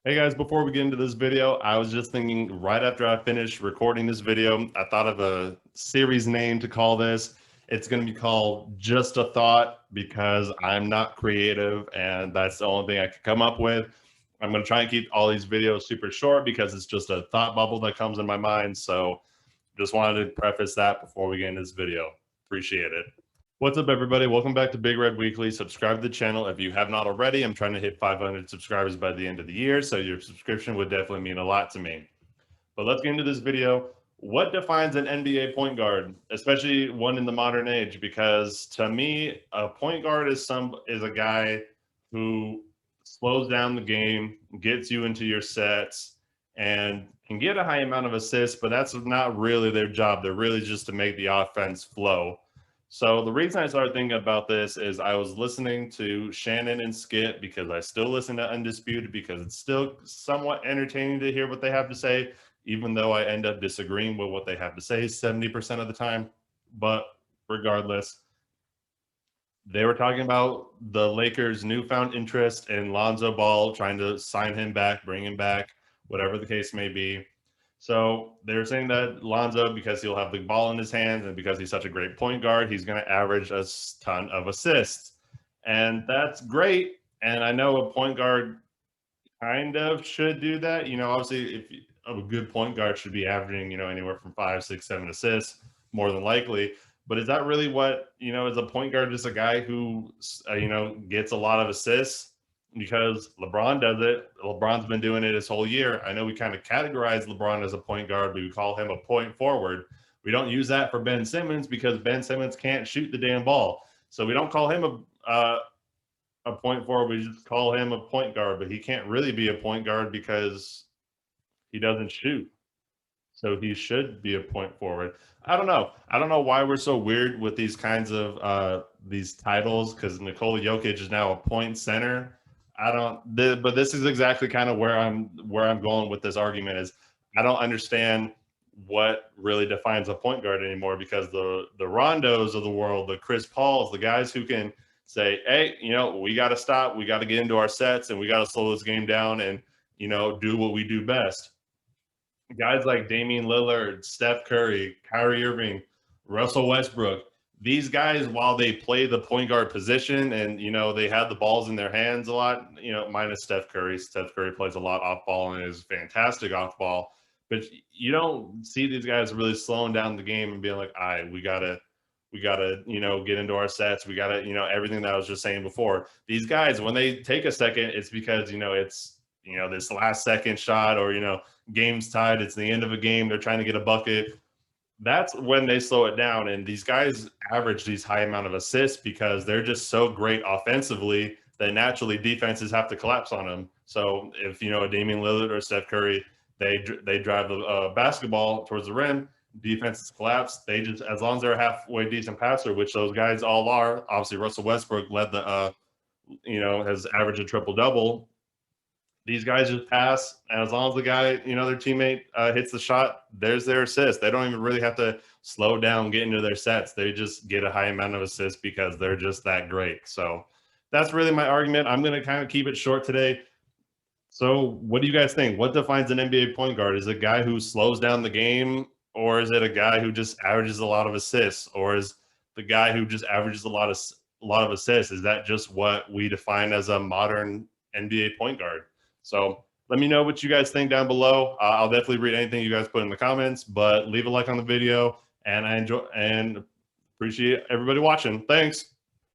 Hey guys, before we get into this video, I was just thinking right after I finished recording this video, I thought of a series name to call this. It's going to be called Just a Thought because I'm not creative and that's the only thing I could come up with. I'm going to try and keep all these videos super short because it's just a thought bubble that comes in my mind. So just wanted to preface that before we get into this video. Appreciate it. What's up, everybody? Welcome back to Big Red Weekly. Subscribe to the channel if you have not already. I'm trying to hit 500 subscribers by the end of the year, so your subscription would definitely mean a lot to me. But let's get into this video. What defines an NBA point guard, especially one in the modern age? Because to me, a point guard is a guy who slows down the game, gets you into your sets, and can get a high amount of assists, but that's not really their job. They're really just to make the offense flow. So the reason I started thinking about this is I was listening to Shannon and Skip because I still listen to Undisputed because it's still somewhat entertaining to hear what they have to say, even though I end up disagreeing with what they have to say 70% of the time. But regardless, they were talking about the Lakers' newfound interest in Lonzo Ball, trying to sign him back, bring him back, whatever the case may be. So they're saying that Lonzo, because he'll have the ball in his hands and because he's such a great point guard, he's going to average a ton of assists. And that's great. And I know a point guard kind of should do that. Obviously, if a good point guard should be averaging, anywhere from 5, 6, 7 assists, more than likely. But is that really what, is a point guard just a guy who, gets a lot of assists? Because LeBron does it. LeBron's been doing it his whole year. I know we kind of categorize LeBron as a point guard, but we call him a point forward. We don't use that for Ben Simmons because Ben Simmons can't shoot the damn ball. So we don't call him a point forward. We just call him a point guard, but he can't really be a point guard because he doesn't shoot. So he should be a point forward. I don't know. I don't know why we're so weird with these kinds of these titles because Nikola Jokic is now a point center. But this is exactly kind of where I'm going with this argument is I don't understand what really defines a point guard anymore because the Rondos of the world, the Chris Pauls, the guys who can say, hey, we got to stop, we got to get into our sets and we got to slow this game down and, do what we do best. Guys like Damian Lillard, Steph Curry, Kyrie Irving, Russell Westbrook, these guys, while they play the point guard position and, they have the balls in their hands a lot, minus Steph Curry. Steph Curry plays a lot off ball and is fantastic off ball. But you don't see these guys really slowing down the game and being like, all right, we gotta, get into our sets. We gotta, everything that I was just saying before. These guys, when they take a second, it's because, it's, this last second shot or, game's tied. It's the end of a game. They're trying to get a bucket. That's when they slow it down. And these guys average these high amount of assists because they're just so great offensively that naturally defenses have to collapse on them. So if, a Damian Lillard or Steph Curry, they drive the basketball towards the rim, defenses collapse. They just, as long as they're a halfway decent passer, which those guys all are, obviously Russell Westbrook led the, has averaged a triple-double. These guys just pass, and as long as the guy, their teammate hits the shot, there's their assist. They don't even really have to slow down, get into their sets. They just get a high amount of assists because they're just that great. So that's really my argument. I'm going to kind of keep it short today. So what do you guys think? What defines an NBA point guard? Is it a guy who slows down the game, or is it a guy who just averages a lot of assists, or is the guy who just averages a lot of assists? Is that just what we define as a modern NBA point guard? So let me know what you guys think down below. I'll definitely read anything you guys put in the comments, but leave a like on the video, and I enjoy and appreciate everybody watching. Thanks.